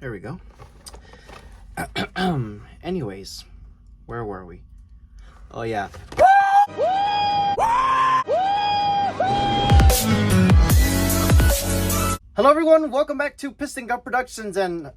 There we go. Anyways, where were we? Oh yeah. Hello everyone, welcome back to Piston Cup Productions, and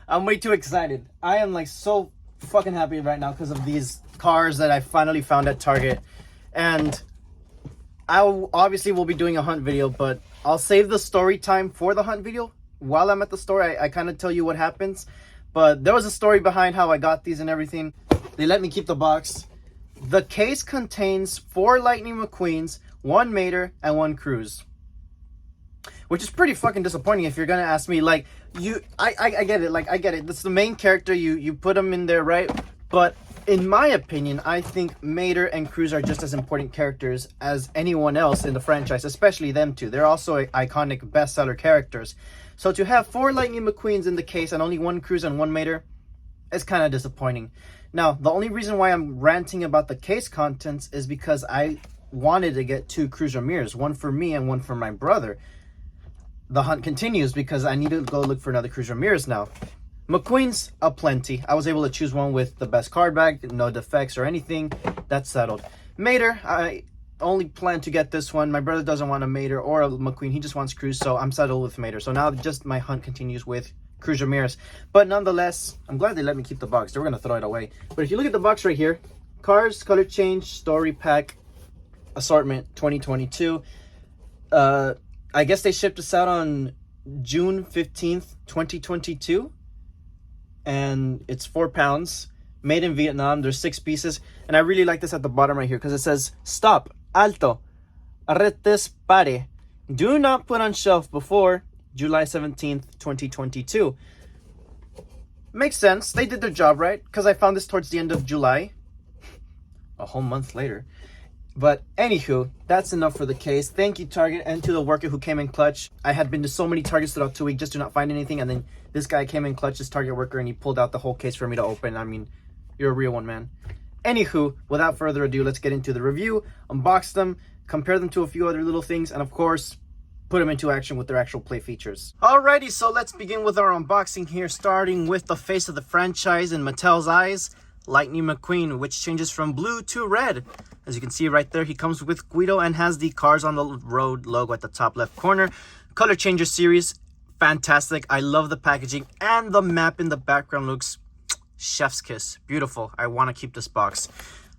I'm way too excited. I am like so fucking happy right now because of these cars that I finally found at Target. And I obviously will be doing a hunt video, but I'll save the story time for the hunt video. While I'm at the store, I kind of tell you what happens. But there was a story behind how I got these and everything. They let me keep the box. The case contains 4 Lightning McQueens, 1 Mater, and 1 Cruz. Which is pretty fucking disappointing if you're gonna ask me. Like, I get it. Like, I get it. That's the main character. You put them in there, right? But in my opinion, I think Mater and Cruz are just as important characters as anyone else in the franchise, especially them two. They're also iconic bestseller characters. So to have 4 Lightning McQueens in the case and only 1 Cruz and 1 Mater is kind of disappointing. Now, the only reason why I'm ranting about the case contents is because I wanted to get 2 Cruz Ramirez, one for me and one for my brother. The hunt continues because I need to go look for another Cruz Ramirez now. McQueen's aplenty. I was able to choose one with the best card back, no defects or anything. That's settled. Mater, I only plan to get this one. My brother doesn't want a Mater or a McQueen. He just wants Cruz, so I'm settled with Mater. So now just my hunt continues with Cruz Ramirez. But nonetheless, I'm glad they let me keep the box. They were going to throw it away. But if you look at the box right here, Cars, Color Change, Story Pack, Assortment 2022. I guess they shipped us out on June 15th, 2022. And it's 4 pounds. Made in Vietnam. There's 6 pieces. And I really like this at the bottom right here because it says, stop, alto, arretes pare. Do not put on shelf before July 17th, 2022. Makes sense. They did their job, right? Because I found this towards the end of July. A whole month later. But anywho, that's enough for the case. Thank you, Target, and to the worker who came in clutch. I had been to so many Targets throughout 2 weeks just to not find anything. And then this guy came in clutch, this Target worker, and he pulled out the whole case for me to open. I mean, you're a real one, man. Anywho, without further ado, let's get into the review. Unbox them, compare them to a few other little things, and of course, put them into action with their actual play features. Alrighty, so let's begin with our unboxing here, starting with the face of the franchise in Mattel's eyes, Lightning McQueen, which changes from blue to red. As you can see right there, he comes with Guido and has the Cars on the Road logo at the top left corner. Color Changer series, fantastic. I love the packaging, and the map in the background looks chef's kiss. Beautiful. I want to keep this box.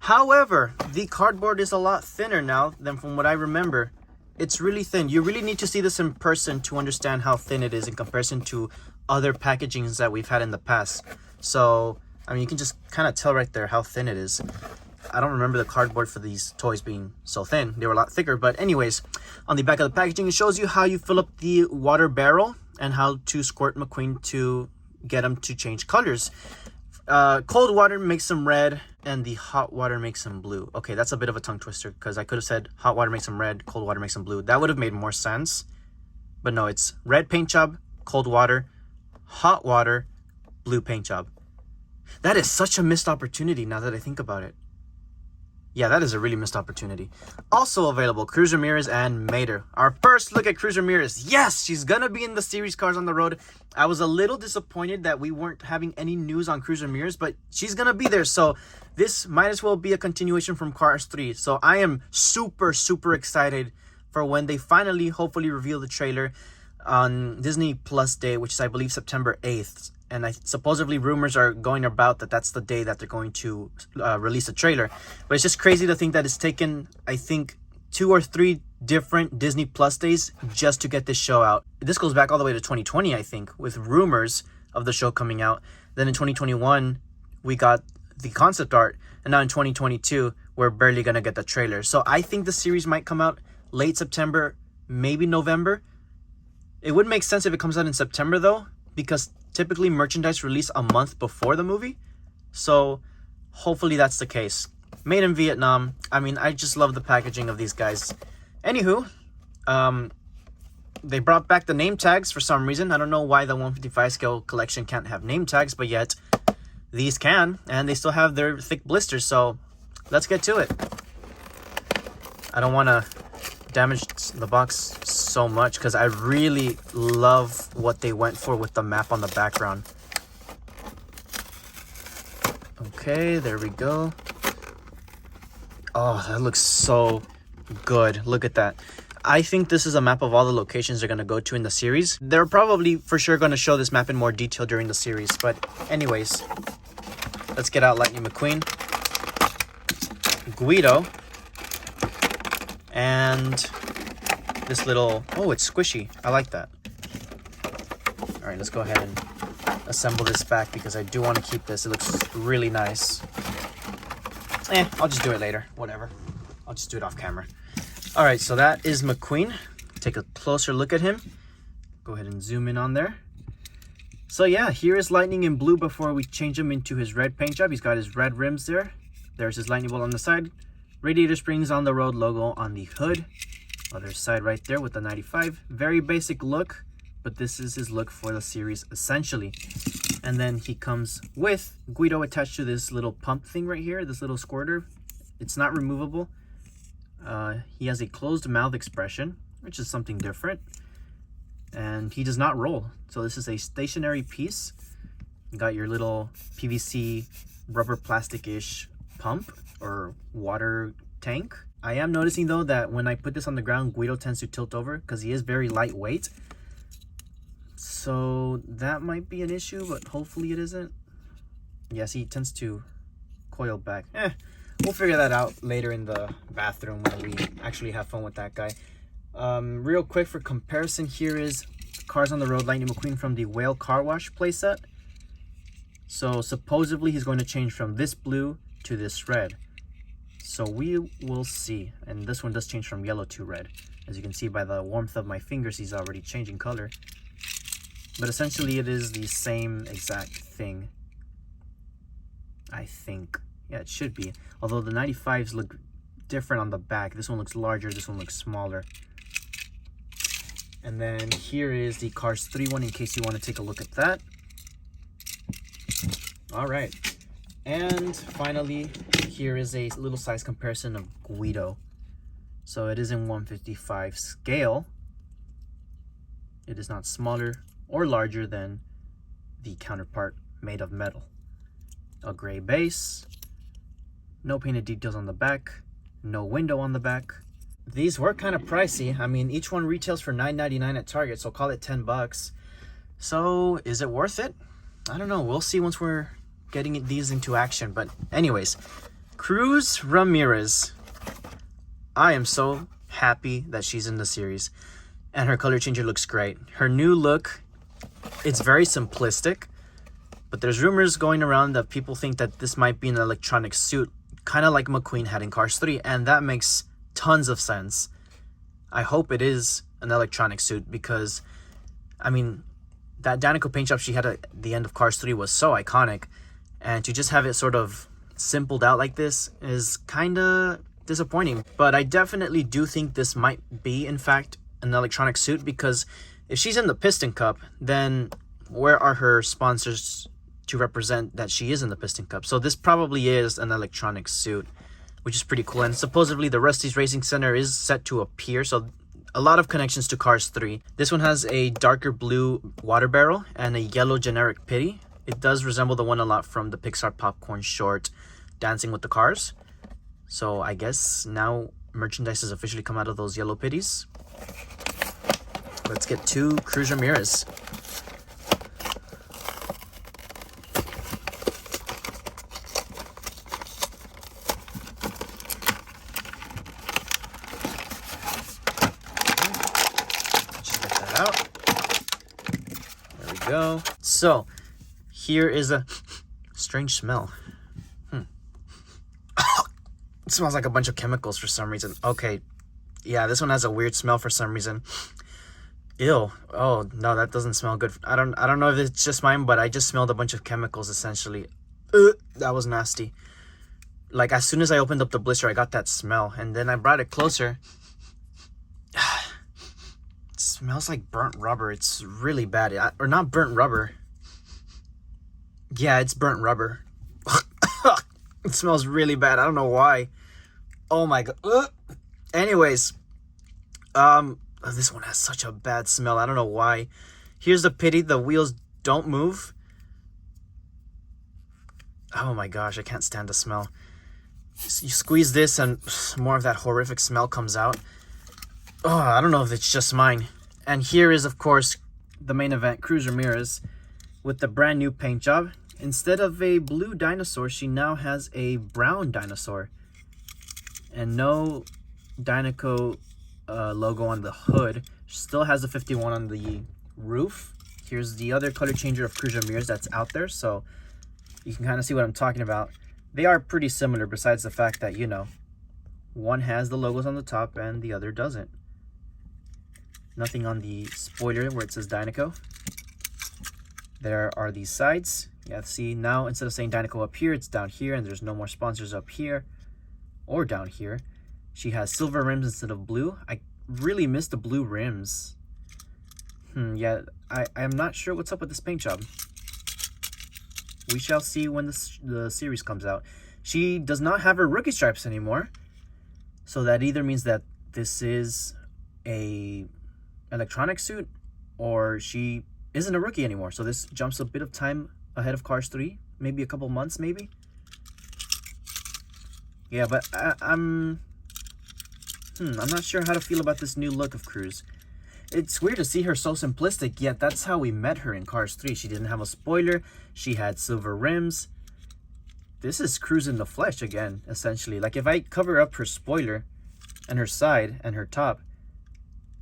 However, the cardboard is a lot thinner now than from what I remember. It's really thin. You really need to see this in person to understand how thin it is in comparison to other packagings that we've had in the past. So, I mean, you can just kind of tell right there how thin it is. I don't remember the cardboard for these toys being so thin. They were a lot thicker. But anyways, on the back of the packaging, it shows you how you fill up the water barrel and how to squirt McQueen to get him to change colors. Cold water makes him red, and the hot water makes him blue. Okay, that's a bit of a tongue twister because I could have said hot water makes him red, cold water makes him blue. That would have made more sense. But no, it's red paint job, cold water, hot water, blue paint job. That is such a missed opportunity now that I think about it. Yeah, that is a really missed opportunity. Also available, Cruz Ramirez and Mater. Our first look at Cruz Ramirez. Yes, she's going to be in the series Cars on the Road. I was a little disappointed that we weren't having any news on Cruz Ramirez, but she's going to be there. So this might as well be a continuation from Cars 3. So I am super, super excited for when they finally, hopefully, reveal the trailer on Disney Plus Day, which is, I believe, September 8th. And supposedly rumors are going about that that's the day that they're going to release a trailer. But it's just crazy to think that it's taken, I think, 2 or 3 different Disney Plus days just to get this show out. This goes back all the way to 2020, I think, with rumors of the show coming out. Then in 2021, we got the concept art. And now in 2022, we're barely going to get the trailer. So I think the series might come out late September, maybe November. It would make sense if it comes out in September, though, because typically merchandise release a month before the movie. So hopefully that's the case. Made in Vietnam. I mean, I just love the packaging of these guys. Anywho, they brought back the name tags for some reason. I don't know why the 155 scale collection can't have name tags, but yet these can, and they still have their thick blisters. So let's get to it. I don't want to damaged the box so much because I really love what they went for with the map on the background. Okay, there we go. Oh, that looks so good. Look at that. I think this is a map of all the locations they're going to go to in the series. They're probably for sure going to show this map in more detail during the series. But anyways, let's get out Lightning McQueen, Guido, and this little... Oh, it's squishy. I like that. All right, let's go ahead and assemble this back because I do want to keep this. It looks really nice. I'll just do it later. Whatever. I'll just do it off camera. All right, so that is McQueen. Take a closer look at him. Go ahead and zoom in on there. So yeah, here is Lightning in blue before we change him into his red paint job. He's got his red rims there. There's his lightning bolt on the side. Radiator springs on the road logo on the hood. Other side right there with the 95. Very basic look, but this is his look for the series essentially. And then he comes with Guido attached to this little pump thing right here, this little squirter. It's not removable. He has a closed mouth expression, which is something different. And he does not roll. So this is a stationary piece. You got your little PVC rubber plastic-ish pump or water tank. I am noticing though that when I put this on the ground, Guido tends to tilt over because he is very lightweight. So that might be an issue, but hopefully it isn't. Yes, he tends to coil back. We'll figure that out later in the bathroom when we actually have fun with that guy. Real quick for comparison, here is Cars on the Road Lightning McQueen from the Whale Car Wash playset. So supposedly he's going to change from this blue to this red. So we will see. And this one does change from yellow to red. As you can see by the warmth of my fingers, he's already changing color. But essentially it is the same exact thing, I think. Yeah, it should be. Although the 95s look different on the back. This one looks larger, this one looks smaller. And then here is the Cars 3 one in case you want to take a look at that. All right. And finally, here is a little size comparison of Guido. So it is in 1/55 scale. It is not smaller or larger than the counterpart made of metal. A gray base, no painted details on the back, no window on the back. These were kind of pricey. I mean, each one retails for $9.99 at Target, so call it 10 bucks. So is it worth it? I don't know. We'll see once we're getting these into action. But anyways, Cruz Ramirez. I am so happy that she's in the series. And her color changer looks great. Her new look, it's very simplistic. But there's rumors going around that people think that this might be an electronic suit, kind of like McQueen had in Cars 3. And that makes tons of sense. I hope it is an electronic suit because, I mean, that Danico paint job she had at the end of Cars 3 was so iconic. And to just have it sort of simpled out like this is kind of disappointing. But I definitely do think this might be, in fact, an electronic suit because if she's in the Piston Cup, then where are her sponsors to represent that she is in the Piston Cup? So this probably is an electronic suit, which is pretty cool. And supposedly the Rusty's Racing Center is set to appear, so a lot of connections to Cars 3. This one has a darker blue water barrel and a yellow generic pitty. It does resemble the one a lot from the Pixar popcorn short, Dancing with the Cars. So I guess now merchandise has officially come out of those yellow pitties. Let's get to Cruz Ramirez. Just get that out. There we go. So here is a strange smell. It smells like a bunch of chemicals for some reason. Okay, yeah, this one has a weird smell for some reason. Ew. Oh no, that doesn't smell good. I don't know if it's just mine, but I just smelled a bunch of chemicals essentially. That was nasty. Like as soon as I opened up the blister, I got that smell, and then I brought it closer. It smells like burnt rubber. It's really bad. Or not burnt rubber. Yeah, it's burnt rubber. It smells really bad. I don't know why. Oh my god. Anyways, This one has such a bad smell. I don't know why. Here's the pitty. The wheels don't move. Oh my gosh, I can't stand the smell. You squeeze this and more of that horrific smell comes out. Oh, I don't know if it's just mine. And here is, of course, the main event, Cruz Ramirez, with the brand new paint job. Instead of a blue dinosaur, she now has a brown dinosaur. And no Dynaco logo on the hood. She still has the 51 on the roof. Here's the other color changer of Cruz Ramirez that's out there, so you can kind of see what I'm talking about. They are pretty similar besides the fact that, you know, one has the logos on the top and the other doesn't. Nothing on the spoiler where it says Dynaco. There are these sides. You have to see now, instead of saying Dynaco up here, it's down here, and there's no more sponsors up here or down here. She has silver rims instead of blue. I really miss the blue rims. Yeah, I'm not sure what's up with this paint job. We shall see when the series comes out. She does not have her rookie stripes anymore. So that either means that this is a electronic suit or she isn't a rookie anymore. So this jumps a bit of time ahead of Cars 3. Maybe a couple months, maybe. Yeah, but I'm not sure how to feel about this new look of Cruz. It's weird to see her so simplistic, yet that's how we met her in Cars 3. She didn't have a spoiler. She had silver rims. This is Cruz in the flesh again, essentially. Like, if I cover up her spoiler and her side and her top,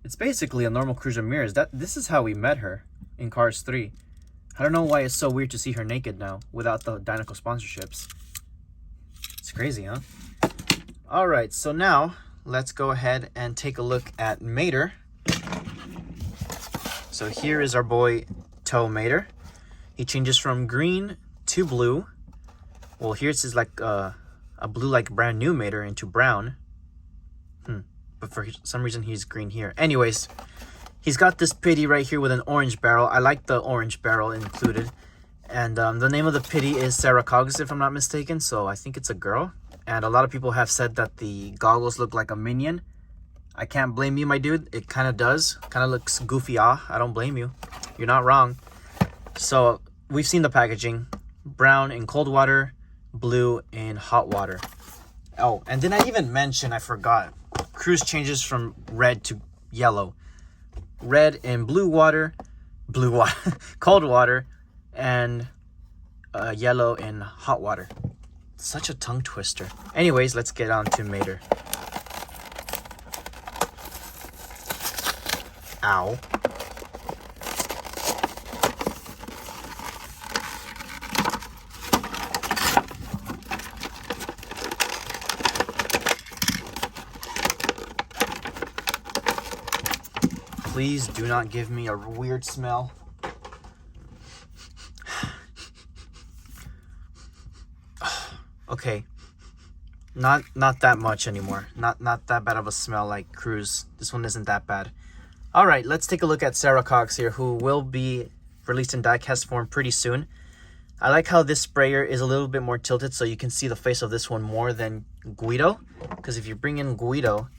it's basically a normal Cruz Ramirez. This is how we met her in Cars 3. I don't know why it's so weird to see her naked now without the Dynaco sponsorships. It's crazy, huh? All right, so now let's go ahead and take a look at Mater. So here is our boy Toe Mater. He changes from green to blue. Well, here it says like a blue like brand new Mater into brown. But for some reason he's green here. Anyways, he's got this pitty right here with an orange barrel. I like the orange barrel included. And the name of the pitty is Sarah Cogs, if I'm not mistaken. So I think it's a girl. And a lot of people have said that the goggles look like a minion. I can't blame you, my dude. It kind of does. Kind of looks goofy. I don't blame you. You're not wrong. So we've seen the packaging. Brown in cold water, blue in hot water. Oh, and then I even mentioned, I forgot, Cruz changes from red to yellow. Red in cold water, and yellow in hot water. Such a tongue twister. Anyways, let's get on to Mater. Ow. Please do not give me a weird smell. Okay. Not that much anymore. Not that bad of a smell like Cruz. This one isn't that bad. All right, let's take a look at Sarah Cox here, who will be released in diecast form pretty soon. I like how this sprayer is a little bit more tilted so you can see the face of this one more than Guido. Because if you bring in Guido,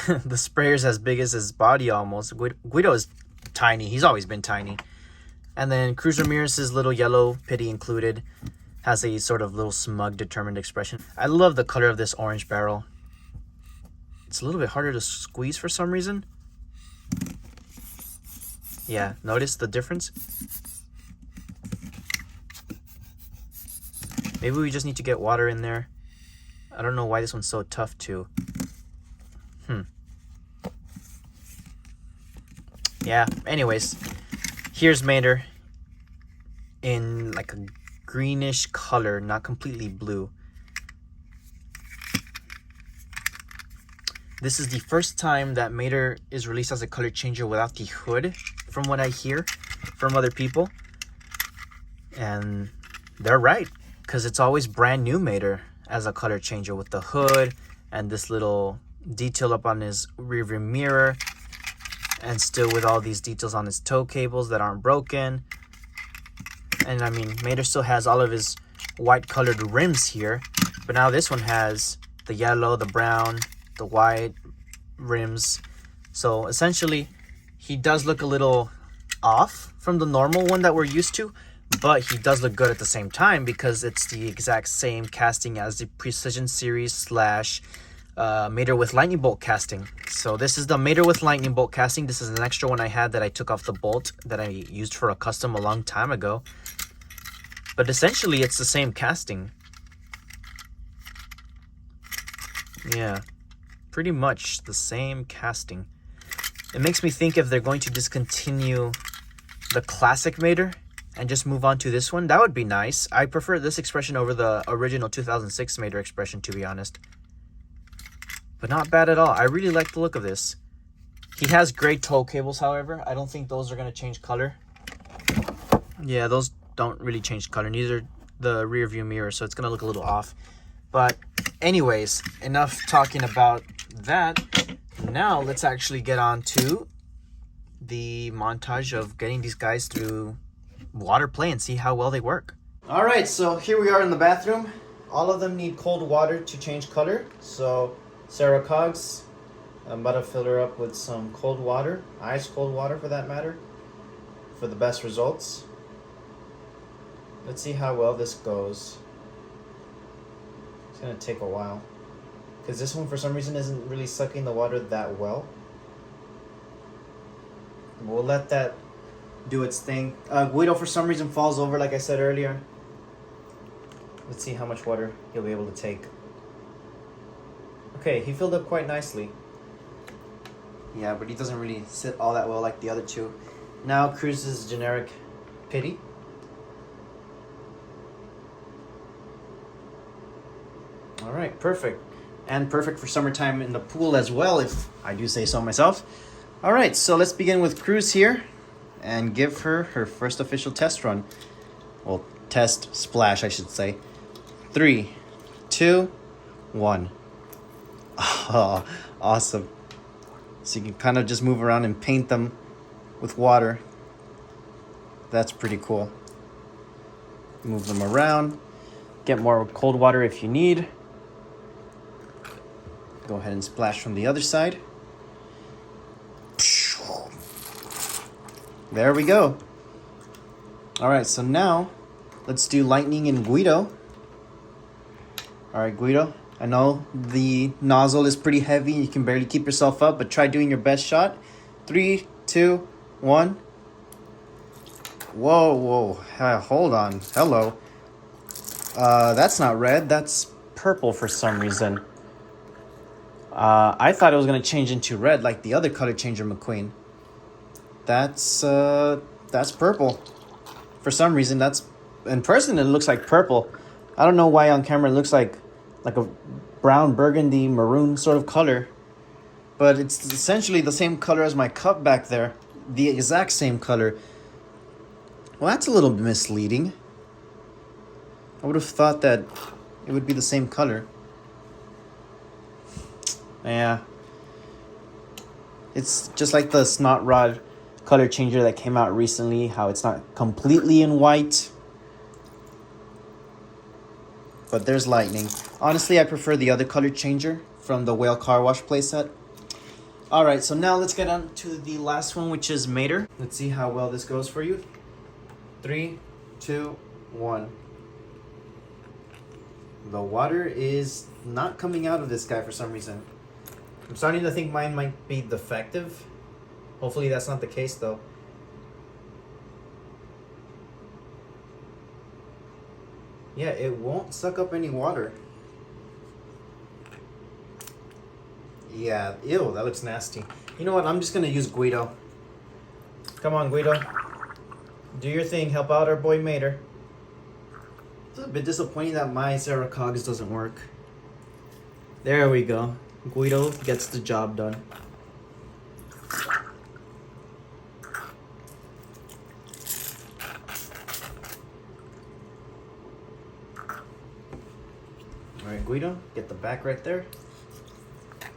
the sprayer's as big as his body almost. Guido is tiny. He's always been tiny. And then Cruz Ramirez's little yellow pitty included has a sort of little smug, determined expression. I love the color of this orange barrel. It's a little bit harder to squeeze for some reason. Yeah, notice the difference? Maybe we just need to get water in there. I don't know why this one's so tough too. Yeah, anyways. Here's Mater in like a greenish color, not completely blue. This is the first time that Mater is released as a color changer without the hood, from what I hear from other people. And they're right, because it's always brand new Mater as a color changer with the hood and this little detail up on his rearview mirror, and still with all these details on his toe cables that aren't broken. And I mean, Mater still has all of his white colored rims here, but now this one has the yellow, the brown, the white rims, So essentially, he does look a little off from the normal one that we're used to, but he does look good at the same time because it's the exact same casting as the Precision Series slash Mater with Lightning Bolt casting. So this is the Mater with Lightning Bolt casting. This is an extra one I had that I took off the bolt that I used for a custom a long time ago. But essentially, it's the same casting. Yeah, pretty much the same casting. It makes me think if they're going to discontinue the classic Mater and just move on to this one, that would be nice. I prefer this expression over the original 2006 Mater expression, to be honest. But not bad at all. I really like the look of this. He has gray tow cables, however. I don't think those are going to change color. Yeah, those don't really change color. Neither the rear view mirror, so it's going to look a little off. But anyways, enough talking about that. Now let's actually get on to the montage of getting these guys through water play and see how well they work. All right, so here we are in the bathroom. All of them need cold water to change color. So Sarah Cogs, I'm about to fill her up with some cold water, ice cold water for that matter, for the best results. Let's see how well this goes. It's gonna take a while, because this one for some reason isn't really sucking the water that well. We'll let that do its thing. Guido for some reason falls over like I said earlier. Let's see how much water he'll be able to take. Okay, he filled up quite nicely. Yeah, but he doesn't really sit all that well like the other two. Now Cruz's generic pitty. All right, perfect. And perfect for summertime in the pool as well, if I do say so myself. All right, so let's begin with Cruz here and give her her first official test run. Well, test splash, I should say. 3, 2, 1. Oh, awesome. So you can kind of just move around and paint them with water. That's pretty cool. Move them around. Get more cold water if you need. Go ahead and splash from the other side. There we go. All right, so now let's do lightning and Guido. All right, Guido. I know the nozzle is pretty heavy. You can barely keep yourself up, but try doing your best shot. 3, 2, 1. Whoa, whoa. Hold on. Hello. That's not red. That's purple for some reason. I thought it was going to change into red like the other color changer McQueen. That's purple. For some reason, that's... In person, it looks like purple. I don't know why on camera it looks like a brown, burgundy, maroon sort of color. But it's essentially the same color as my cup back there. The exact same color. Well, that's a little misleading. I would have thought that it would be the same color. Yeah. It's just like the Snot Rod color changer that came out recently. How it's not completely in white. But there's lightning. Honestly, I prefer the other color changer from the Whale Car Wash playset. Alright, so now let's get on to the last one, which is Mater. Let's see how well this goes for you. 3, 2, 1. The water is not coming out of this guy for some reason. I'm starting to think mine might be defective. Hopefully that's not the case though. Yeah, it won't suck up any water. Yeah, ew, that looks nasty. You know what, I'm just gonna use Guido. Come on, Guido. Do your thing, help out our boy Mater. It's a bit disappointing that my Sarah Cogs doesn't work. There we go. Guido gets the job done. Alright, Guido, get the back right there.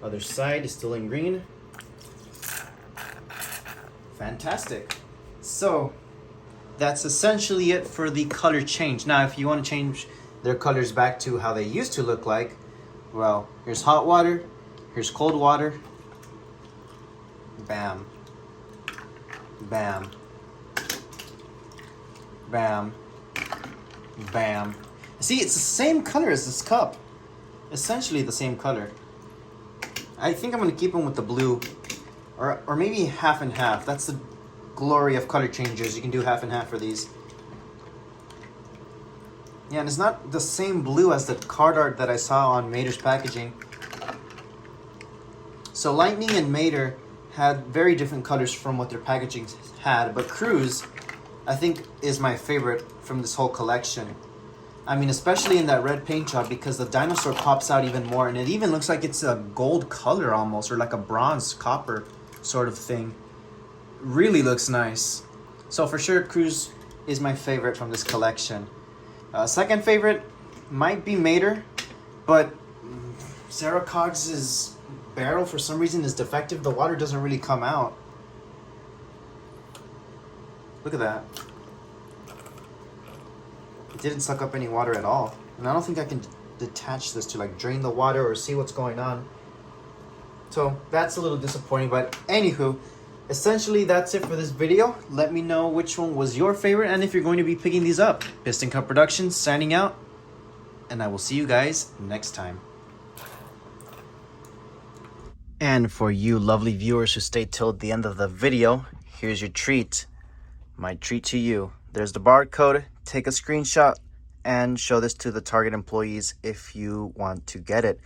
Other side is still in green. Fantastic. So, that's essentially it for the color change. Now, if you want to change their colors back to how they used to look like, well, here's hot water, here's cold water. Bam. Bam. Bam. Bam. See, it's the same color as this cup. Essentially the same color. I think I'm going to keep them with the blue. Or maybe half and half. That's the glory of color changes. You can do half and half for these. Yeah, and it's not the same blue as the card art that I saw on Mater's packaging. So Lightning and Mater had very different colors from what their packaging had, but Cruz, I think, is my favorite from this whole collection. I mean, especially in that red paint job, because the dinosaur pops out even more, and it even looks like it's a gold color almost, or like a bronze copper sort of thing. Really looks nice. So for sure, Cruz is my favorite from this collection. Second favorite might be Mater, but Sarah Cogs's barrel for some reason is defective. The water doesn't really come out. Look at that. It didn't suck up any water at all. And I don't think I can detach this to like drain the water or see what's going on. So that's a little disappointing, but anywho, essentially that's it for this video. Let me know which one was your favorite and if you're going to be picking these up. Piston Cup Productions signing out, and I will see you guys next time. And for you lovely viewers who stayed till the end of the video, here's your treat. My treat to you. There's the barcode. Take a screenshot and show this to the Target employees if you want to get it.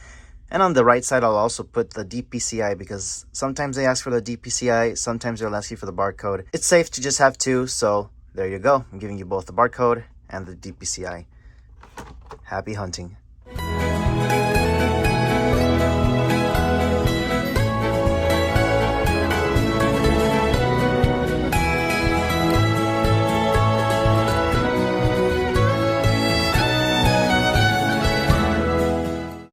And on the right side, I'll also put the DPCI, because sometimes they ask for the DPCI, sometimes they'll ask you for the barcode. It's safe to just have two, so there you go. I'm giving you both the barcode and the DPCI. Happy hunting.